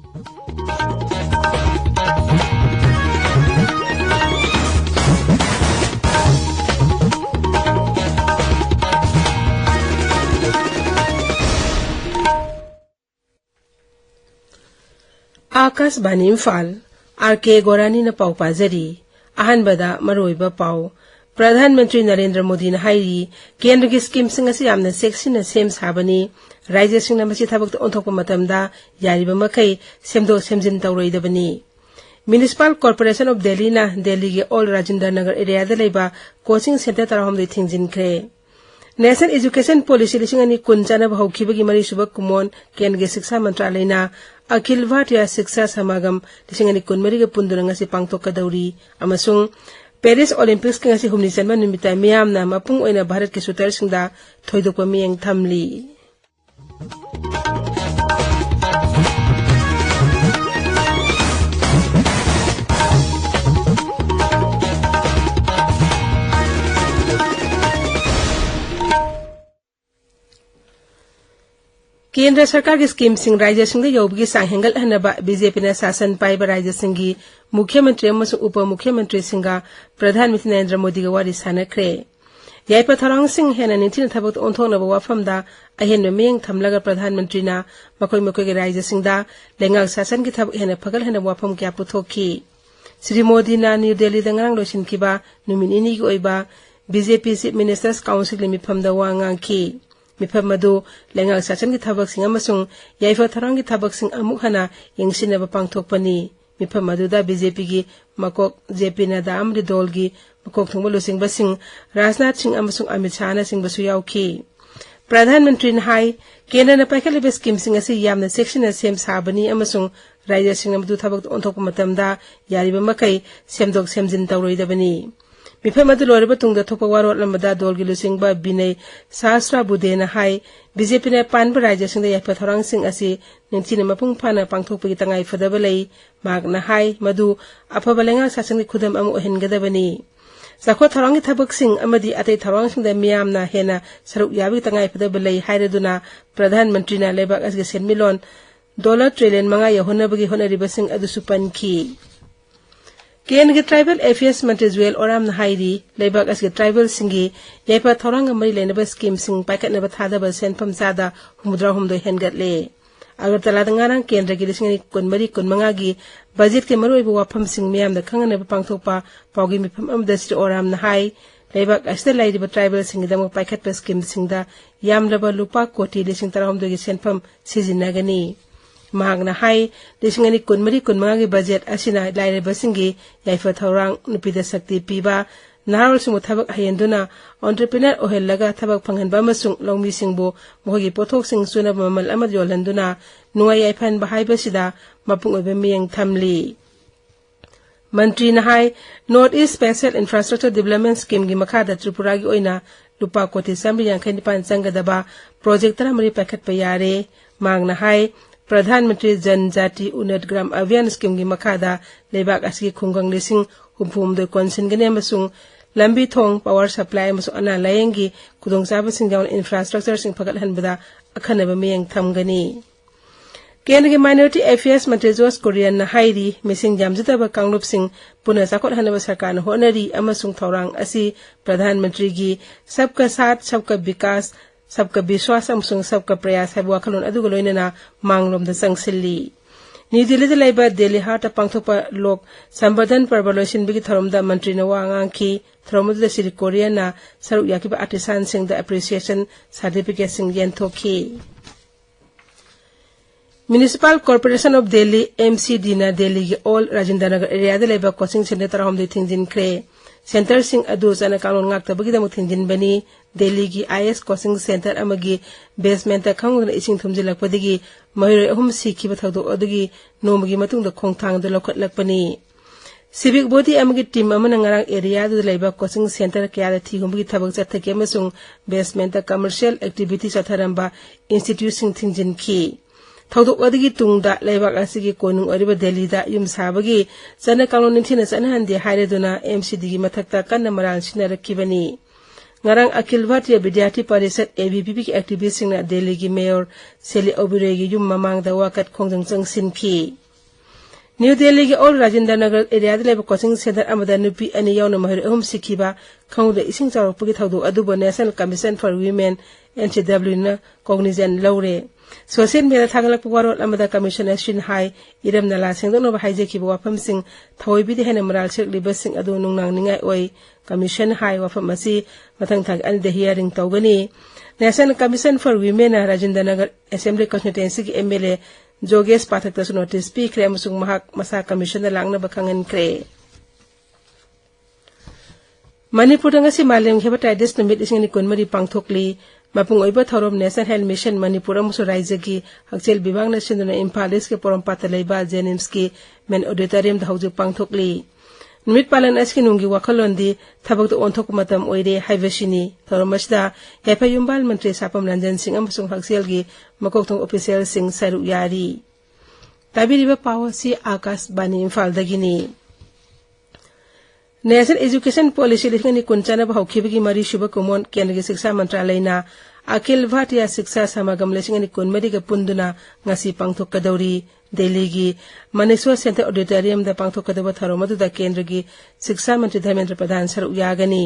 Akashvani Imphal R K गोरानी न पाउ पाजरी अहनबदा मरोइबा पाउ प्रधानमंत्री नरेंद्र मोदी ने हाइरी केंद्र की स्कीम सिंह असि यामना सेक्सिन सेम साबनी राज्य सिंह नमसी थबक ओंथोक मतमदा यारिबा मखै सेमदो सेमजिन तौरोइदबनी म्युनिसिपल कॉर्पोरेशन ऑफ दिल्ली ना दिल्ली के ऑल राजेंद्र नगर एरिया दा लेबा कोचिंग सेंटर तरहम दे थिंजिनख्रे नेशनल एजुकेशन पॉलिसी लिसिंग अनि कुंचाना हौखिबगी मरी सुब कुमोन केंद्र शिक्षा मंत्रालय ना अखिल भारतीय शिक्षा समागम लिसिंग अनि कुनमरी के पुंदुरंग से पांगथोकदौरी अमसुंग पेरिस ओलंपिक्स के ngasi humni chanma numita miyamna mapung oina Bharat के शूटर सिंगदा थोइदोकवा मियंग थमली केंद्र सरकार की स्कीम सिंह राज्य सिंह यौबगी सांहेंगल हनबा बीजेपी ने शासन पाइबा राज्य सिंह की मुख्यमंत्री अमसुंग उप मुख्यमंत्री सिंह प्रधानमंत्री नरेंद्र मोदी का वारी सानख्रे याइपा थरांग सिंह हेना निथिन थबक ओंथोनबा वाफमदा अहेन मेंग थमलगा प्रधानमंत्री ना मकोई के राज्य सिंह दा लेंगाल शासन की थबक हेना फगल हेना वाफम क्या पुथोखी श्री मोदी ना न्यू दिल्ली दंगरांग लोसिनखिबा नुमिनिनी की ओइबा बीजेपी चीफ मिनिस्टर्स काउंसिल मिफमदा वांगांखी मिफम मदु लेंगाल शासन की थबक सिंह अमसुंग याइफा थरांग की थबक सिंह अमुक हना यंगसिनबा पांगथोकपनी मिफम मदुदा बीजेपी की मकोक जेपी नड्डा अमरी दल की मकोक थुंगबा लुसिंगबा सिंह राजनाथ सिंह अमसुंग अमित शाह ना सिंहबसु याउखी प्रधानमंत्री ने हाई केंद्र ने पाइखलिबा स्कीम सिंह असि यामना सेक्शन सेम साबनी अमसुंग राज्य सिंह मदु थबक ओंथोक मतमदा यारिबा मकै सेमदोक सेमजिन तौरोइदबनी मिफम अदु लोरबा तुंगदा थोपा वारोट लंबदा दलगी लुसिंगबा बिनय सहस्रा बुदेना हाई बीजेपी ने पानबा राज्य सिंह याइफा थरांग सिंह असि निंथिन मपुंग फाना पांगथोकपगी तंगाई फदबा लई मागना हाई मदु अफबा लेंगाल शासन की खुदम अमु ओहेनगदबनी जाखो थरांग की थबक सिंह अमदी अतै थरांग सिंह दा मियामना हेना सरुक याबी तंगाई फदबा लई हाइरदुना प्रधानमंत्री ना लेबाक असगे सेनमिलोन $5 ट्रिलियन यहोनबगी होनरिबा सिंह अदुसु पनखी केंद्र के ट्राइबल अफेयर्स मंत्री जुएल ओराम हाइरी लेबाक असगे ट्राइबल सिंगी याइपा थौरांग मरी लेनबा स्कीम सिंग पाइकटनबा थादबा सेनफम चादा 63 हेनगटले अगरतला दंगारांग केंद्र की 2015 की बजट के मरोइबा वाफम सिंग मियामदा खंगनबा पांगथोकपा पाउगी मिफम अमदा श्री ओराम हाई लेबाक असदा लाइरिबा ट्राइबल सिंगदमक पाइकटपा स्कीम सिंगदा यामलबा लुपा कोटी 13 की सेनफम सिजिनगनी महागना हाई 2015 की बजट असिना लाइरेबसिंगी याइफा थौरांग नुपिदा शक्ति पीबा नारोल सिंह थबक हयेंदुना एंटरप्रेन्योर ओहेलगा थबक फंगनबा मसुंग लौमी सिंहबो मोगी पोथोक सिंह सुनब ममल अमद योलहंदुना नुंगाई याइफान बहाइबसिदा मपुंग ओइबा मियंग थमली मंत्री नहाई north east special infrastructure development scheme की मखादा त्रिपुरा की ओइना लुपा कोटी 395 चंगदबा प्रोजेक्ट तरामरी पैकेट यारे मांगना हाई प्रधानमंत्री जनजाति उन्नत ग्राम अभियान स्कीम की मखादा लेबाक असगी खुंगंग लिसिंग हुमफुमदो कोनसिनगने अमसुंग लंबी थोंग पावर सप्लाई अमसुंग अना लायंगी खुदोंचाबा सिंह जावन इंफ्रास्ट्रक्चर सिंह फगलहनबदा अखनबा मियंग थमगनी केंद्र के माइनॉरिटी अफेयर्स मंत्री जोस कुरियन ना हाइरी मिसिंग जामजदबा कांगलुप सिंह पुनः चाकोटहनबा सरकार न होनरी अमसुंग थौरांग असि प्रधानमंत्री की सबका साथ सबका विकास सबका विश्वास अमसुंग सबका प्रयास है वाखलोन अदुगा लोइनना मांगलोमदा संगसिल्ली न्यू दिल्ली लेबा दिल्ली हाट पांगथोकपा लोक संवर्धन पर्व लोइसिनबिगी थरोमदा मंत्री न वांगांखी थरोमदा श्री कोरियन ना सरुक याकिबा artisan Singh the appreciation certificate Singh येंथोखी municipal corporation of Delhi MCD ना दिल्ली के ऑल राजेंद्र नगर एरिया दा लेबा कोचिंग सेंटर तरहम दे थिंजिनख्रे सेंटर सिंह अदु जना कानून ngaktabagidam थिंजिनबनी दिल्ली की आईएस कोचिंग सेंटर अमगी बेसमेंट खंगुन इसिंग थुमजिलकपदगी महिरो अहुम सिखिबा थौदो अदुगी नोमगी मतुंग खोंगथांग द लखटलकपनी सिविक बॉडी अमगी टीम अमन ngarang एरिया दु लेबा कोचिंग सेंटर क्या द थिगुमगी थबक चथके अमसुंग बेसमेंट कमर्शियल एक्टिविटी चथरंबा इंस्टीट्यूशन थिंजिनखी थौदोक अदगी तुंगदा लेबाक असिगी कोनुंग अरिबा दिल्लीदा युम साबगी चना कानून निथिना चनहंदे हाइरेदुना एमसीडी की मथक्ता कन्न मराल सिनरखिबनी ngarang अखिल भारतीय विद्यार्थी परिषद एबीवीपी की एक्टिविस्ट सिंह दिल्ली की मेयर सेली ओबिरे की युम ममांग दा वाकत खोंजंग चंगसिनखी New Delhi ki Old Rajendra Nagar area da leba coaching center amada nupi ani yauna mahir ahum sikiba khangda ising charopagi thaudu aduba National Commission for Women NCW na cognizant laure social media thagalak warol amada commissioner Shin Hai iram nala sengdo no haije ki wafam sing thoi bi de hena maral sek liba sing adu nungnang ningai oi commission Hai wafam asi mathang thag an de hearing tawgani National Commission for Women na Rajendra Nagar Assembly constituency ki MLA Jogesh Pathak tasu notice pi kre amusung mahak masa commission na lang na bakangan kre Manipur nga si Malem hepatitis numit ising ni kunmari pangthokli mapung oiba thorom National Health Mission Manipur amusu raija ki hakchel bibang na sinduna Imphal ke porom patalaiba Jenims ki men auditorium da hauju pangthokli numit palan aski nungi wakhalondi thabak do onthok matam oire haivashini thoromasda hepa yumbal mantri sapam Ranjan Singh amusung hakchel gi makok thong official sing saru yari tabiriba pawa si Akas Bani Imphal dagini National Education Policy लिखने कुंचना बहुखिबी की मरी शुभ कुमोन केंद्र के शिक्षा मंत्रालय ना अखिल भारतीय शिक्षा समागम लेसिंगनी कुनमरी के पुंदुना ngasi pangthok kadawri Delhi gi Maneswar Center Auditorium da pangthok kadawa tharomadu da केंद्र की शिक्षा मंत्री धर्मेंद्र प्रधान सर उयागनी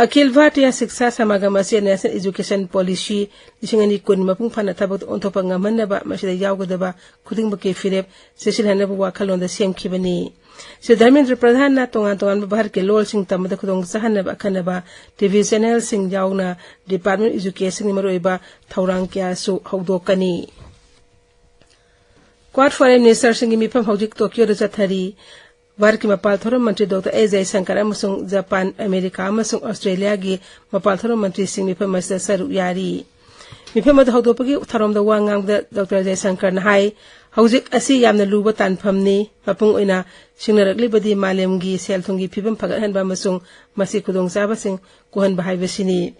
अखिल भारतीय शिक्षा समागम असे नेशनल एजुकेशन पॉलिसी लिसिंगनी कुन मपुंग फना थबत ओंथोपा ngamannaba masida yawgadaba khudingba ke firep sesil hanaba wakhalonda semkhibani Sri Dharmendra Pradhan na tongan bahar ke lol sing tamada khudong sahanaba akhanaba divisional sing yauna Department of Education ni maroiba thaurang kya su hawdokani Quad Foreign Minister sing mipam hawjik Tokyo da chathari Varki mapal thorom mantri Dr. A. Jaisankar amasung Japan, America amasung Australia gi mapal thorom mantri sing mipam masda saru yari mipam da hawdopagi thorom da wangang da Dr. Jaisankar na hai Hawjik asi yamna luba tanpamni mapung oina singnarakli badi malemgi selthongi phibam phagathan ba masung masi khudong saba sing kuhan bahai besini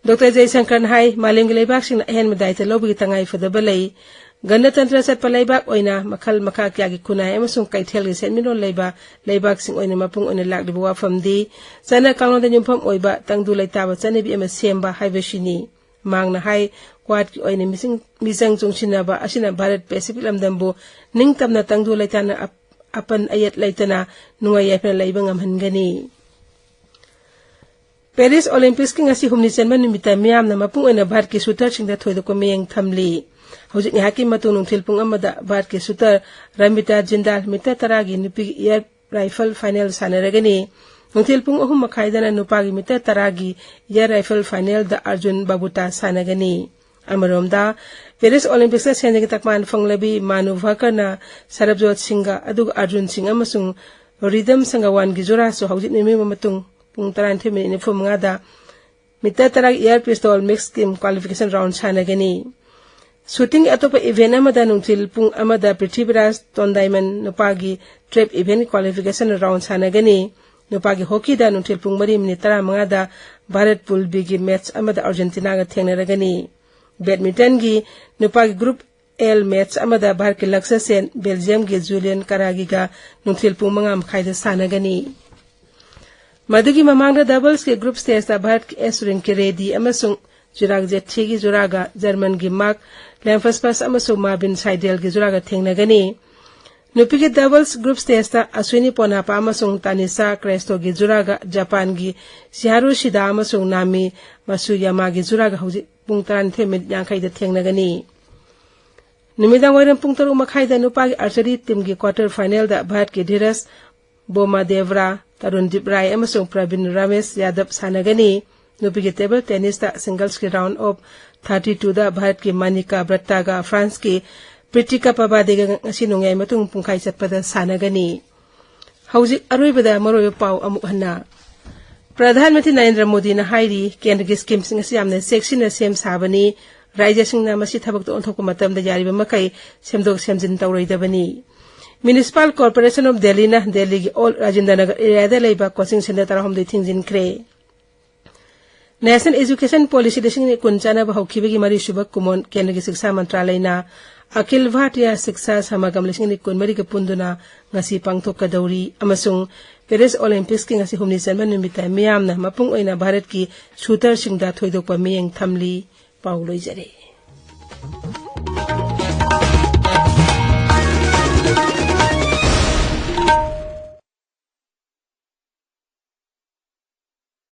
Dr. Jaisankar hai malemgi leibak sing hen madai ta lobi tangai fadaba lei ganatantra sat palaibak oina makhal makha kya gi kunai amasung kaithel gi senminon leibak sing oina mapung oina lakdi wa famdi sana kalon da nyumpam oiba tangdu leitaba chanebi ama semba hai besini mangna hai Quad ki oina misang chungchinaba asina Bharat Pacific lamdambo ningtamna tangdu laitana apan ayat laitana nungay yapna laibang amhangani Paris Olympics ki ngasi humni chanman numita miyam na mapung oina Bharat ki shooter singda thoida ko miyang thamli hawjik ni hakim matunung thilpung amada Bharat ki shooter Ramita Jindal mita taragi nupi air rifle final sanaragani nungthilpung ahum makhaidana nupagi mita taragi air rifle final da Arjun Babuta sanagani Amaromda Paris Olympics na sending takman fanglabi Manu Bhaker na Sarabjot Singha adug Arjun Singh amasung Rhythm Sangawan gizura so hawjit ni matung pung 30 minute ni fum ngada mita tarag air pistol mixed team qualification round sanagani shooting atopa event amada nungthil pung amada Prithviraj Tondaiman nupagi trap event qualification round sanagani nupagi hockey da nungthil pung 3 minute 15 da Bharat Pool B gi match amada Argentina ga thengnaragani Badminton gi nupagi group L match amada Bharat ki Lakshya Sen Belgium gi Julian Karagi ga nungthil pung mangam khaida sanagani Madugi mamangda doubles ke group stage da Bharat ki S Rinki Reddy amasung Jurag Jethi gi Juraga German gi Mark Lemfaspas amasung Marvin Seidel gi Juraga thengnagani nupigi doubles group stage da Ashwini Ponapa amasung Tanisha Cresto gi Juraga Japan gi Shiharu Shida amasung Nami Masuyama gi Juraga hauji pung 30 minute yankai da thengnagani numidang wairam pung 3 makhai da nupagi archery team gi quarter final da Bharat ki Dhiras Boma Devra Tarundip Rai amasung Pravin Ramesh Yadav sanagani nupigi table tennis da singles ki round of 32 da Bharat ki Manika Brattaga France ki Pritika Pabadega ngasi nungai matung pungkai chatpada sanagani hauji aroibada maroyo pau amuk hanna Pradhanmantri Narendra Modi na hairi kendra ki scheme sing asi amna section na sem sabani raija sing na masi thabak to onthok matam da jari ba makai semdok semjin tawroidabani Municipal Corporation of Delhi na Delhi gi Old Rajendra Nagar area da leiba coaching center tarahom de thingjin kre National Education Policy lising ni kunchana ba hawkibi gi mari shubak kumon kendra ki shiksha mantralay na Akhil Bharatiya Shiksha Samagam lising ni kunmari ka punduna ngasi pangthok kadawri amasung Paris Olympics ki ngasi humni chanman numita miyam na mapung oina Bharat ki shooter singda thoidokpa miyang thamli pauloi jare